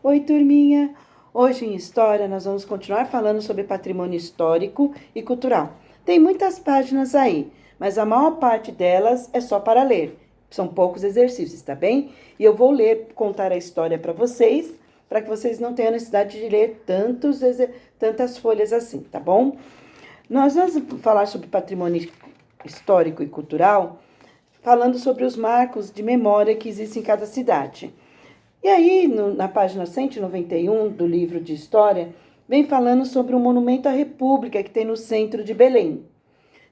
Oi, turminha! Hoje em História nós vamos continuar falando sobre patrimônio histórico e cultural. Tem muitas páginas aí, mas a maior parte delas é só para ler. São poucos exercícios, tá bem? E eu vou ler, contar a história para que vocês não tenham necessidade de ler tantas folhas assim, tá bom? Nós vamos falar sobre patrimônio histórico e cultural, falando sobre os marcos de memória que existem em cada cidade. E aí, na página 191 do livro de História, vem falando sobre o Monumento à República que tem no centro de Belém.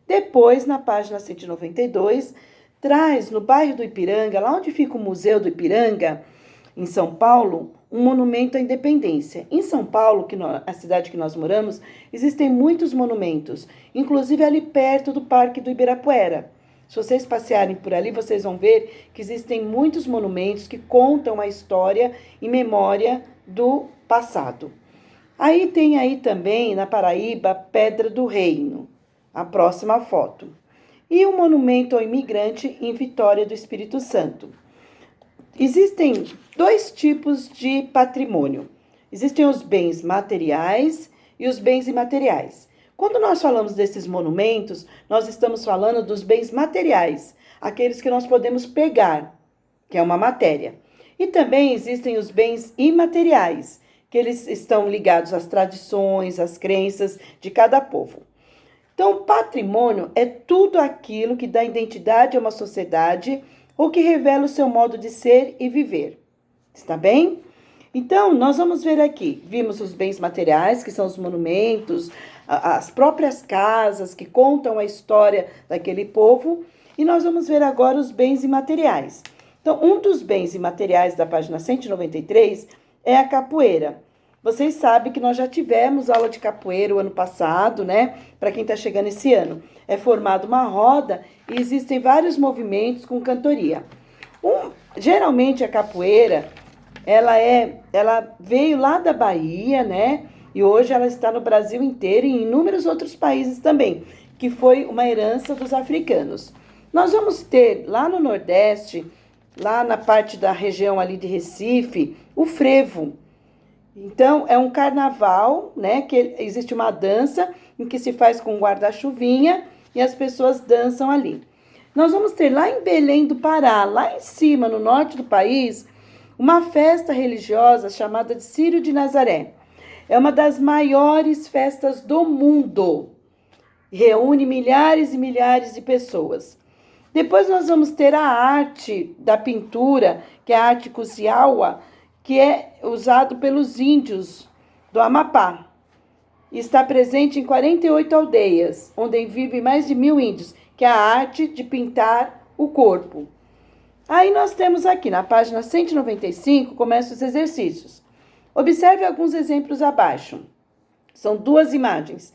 Depois, na página 192, traz no bairro do Ipiranga, lá onde fica o Museu do Ipiranga, em São Paulo, um monumento à independência. Em São Paulo, a cidade que nós moramos, existem muitos monumentos, inclusive ali perto do Parque do Ibirapuera. Se vocês passearem por ali, vocês vão ver que existem muitos monumentos que contam a história e memória do passado. Aí tem aí também, na Paraíba, Pedra do Reino, a próxima foto. E o monumento ao imigrante em Vitória do Espírito Santo. Existem dois tipos de patrimônio. Existem os bens materiais e os bens imateriais. Quando nós falamos desses monumentos, nós estamos falando dos bens materiais, aqueles que nós podemos pegar, que é uma matéria. E também existem os bens imateriais, que eles estão ligados às tradições, às crenças de cada povo. Então, patrimônio é tudo aquilo que dá identidade a uma sociedade ou que revela o seu modo de ser e viver. Está bem? Então, nós vamos ver aqui. Vimos os bens materiais, que são os monumentos, as próprias casas que contam a história daquele povo. E nós vamos ver agora os bens imateriais. Então, um dos bens imateriais da página 193 é a capoeira. Vocês sabem que nós já tivemos aula de capoeira o ano passado, né? Para quem está chegando esse ano. É formada uma roda e existem vários movimentos com cantoria. Geralmente a capoeira, ela veio lá da Bahia, né? E hoje ela está no Brasil inteiro e em inúmeros outros países também, que foi uma herança dos africanos. Nós vamos ter lá no Nordeste, lá na parte da região ali de Recife, o frevo. Então, é um carnaval, né, que existe uma dança em que se faz com guarda-chuvinha e as pessoas dançam ali. Nós vamos ter lá em Belém do Pará, lá em cima, no norte do país, uma festa religiosa chamada de Círio de Nazaré. É uma das maiores festas do mundo. Reúne milhares e milhares de pessoas. Depois nós vamos ter a arte da pintura, que é a arte Kusiawa, que é usado pelos índios do Amapá. Está presente em 48 aldeias, onde vivem mais de 1.000 índios, que é a arte de pintar o corpo. Aí nós temos aqui, na página 195, começam os exercícios. Observe alguns exemplos abaixo. São duas imagens.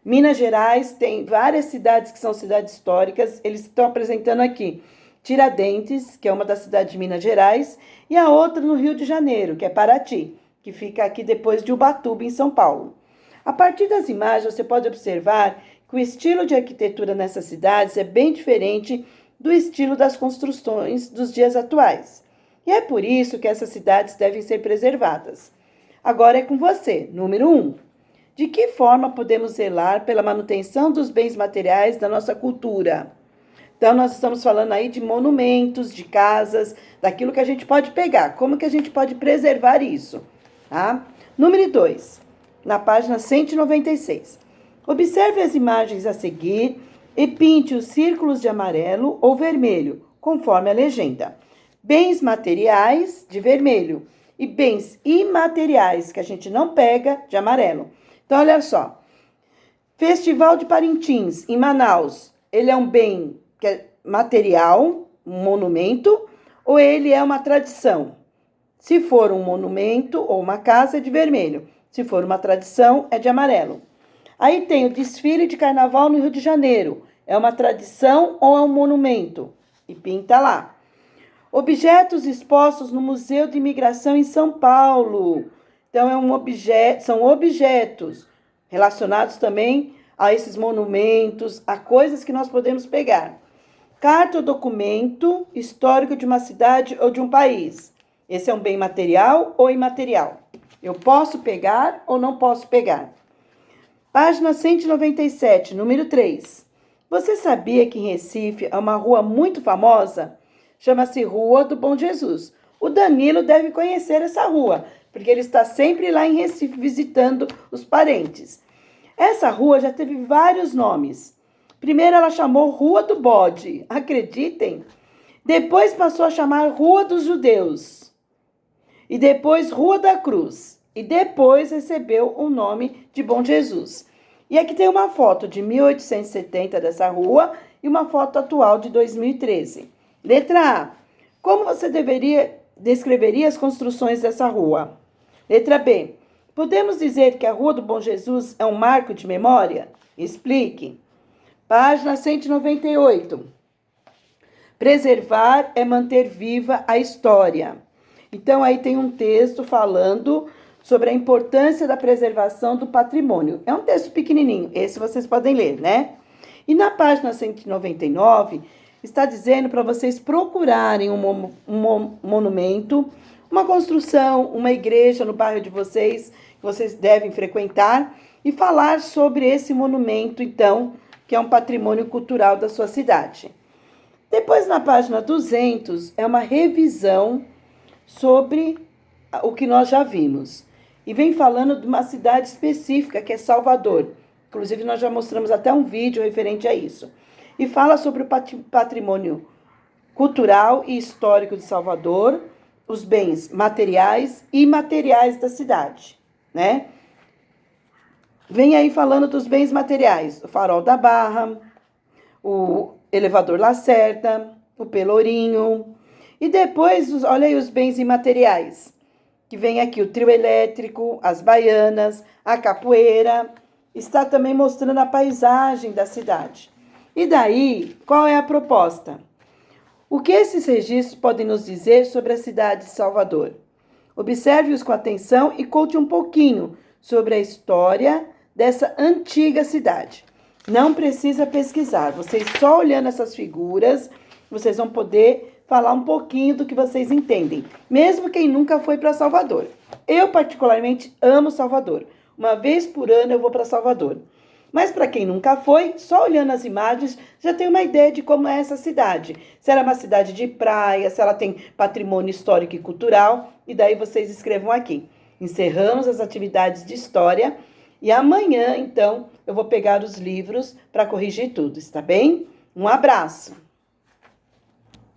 Minas Gerais tem várias cidades que são cidades históricas, eles estão apresentando aqui Tiradentes, que é uma das cidades de Minas Gerais, e a outra no Rio de Janeiro, que é Paraty, que fica aqui depois de Ubatuba, em São Paulo. A partir das imagens, você pode observar que o estilo de arquitetura nessas cidades é bem diferente do estilo das construções dos dias atuais. E é por isso que essas cidades devem ser preservadas. Agora é com você, número 1. De que forma podemos zelar pela manutenção dos bens materiais da nossa cultura? Então, nós estamos falando aí de monumentos, de casas, daquilo que a gente pode pegar. Como que a gente pode preservar isso? Tá? Número 2, na página 196. Observe as imagens a seguir e pinte os círculos de amarelo ou vermelho, conforme a legenda. Bens materiais, de vermelho, e bens imateriais, que a gente não pega, de amarelo. Então, olha só. Festival de Parintins, em Manaus, ele é um bem que é material, um monumento, ou ele é uma tradição? Se for um monumento ou uma casa, é de vermelho. Se for uma tradição, é de amarelo. Aí tem o desfile de carnaval no Rio de Janeiro. É uma tradição ou é um monumento? E pinta lá. Objetos expostos no Museu de Imigração em São Paulo. Então, são objetos relacionados também a esses monumentos, a coisas que nós podemos pegar. Carta ou documento histórico de uma cidade ou de um país. Esse é um bem material ou imaterial? Eu posso pegar ou não posso pegar? Página 197, número 3. Você sabia que em Recife há uma rua muito famosa? Chama-se Rua do Bom Jesus. O Danilo deve conhecer essa rua, porque ele está sempre lá em Recife visitando os parentes. Essa rua já teve vários nomes. Primeiro ela chamou Rua do Bode, acreditem? Depois passou a chamar Rua dos Judeus. E depois Rua da Cruz. E depois recebeu o nome de Bom Jesus. E aqui tem uma foto de 1870 dessa rua e uma foto atual de 2013. Letra A. Como você descreveria as construções dessa rua? Letra B. Podemos dizer que a Rua do Bom Jesus é um marco de memória? Explique. Página 198. Preservar é manter viva a história. Então, aí tem um texto falando sobre a importância da preservação do patrimônio. É um texto pequenininho, esse vocês podem ler, né? E na página 199, está dizendo para vocês procurarem um monumento, uma construção, uma igreja no bairro de vocês, que vocês devem frequentar, e falar sobre esse monumento, então, que é um patrimônio cultural da sua cidade. Depois, na página 200, é uma revisão sobre o que nós já vimos. E vem falando de uma cidade específica, que é Salvador. Inclusive, nós já mostramos até um vídeo referente a isso. E fala sobre o patrimônio cultural e histórico de Salvador, os bens materiais e imateriais da cidade, né? Vem aí falando dos bens materiais, o Farol da Barra, o Elevador Lacerda, o Pelourinho. E depois, olha aí os bens imateriais, que vem aqui o trio elétrico, as baianas, a capoeira. Está também mostrando a paisagem da cidade. E daí, qual é a proposta? O que esses registros podem nos dizer sobre a cidade de Salvador? Observe-os com atenção e conte um pouquinho sobre a história dessa antiga cidade. Não precisa pesquisar, vocês só olhando essas figuras, vocês vão poder falar um pouquinho do que vocês entendem, mesmo quem nunca foi para Salvador. Eu, particularmente, amo Salvador. Uma vez por ano eu vou para Salvador. Mas para quem nunca foi, só olhando as imagens, já tem uma ideia de como é essa cidade. Se ela é uma cidade de praia, se ela tem patrimônio histórico e cultural, e daí vocês escrevam aqui. Encerramos as atividades de história e amanhã, então, eu vou pegar os livros para corrigir tudo, está bem? Um abraço!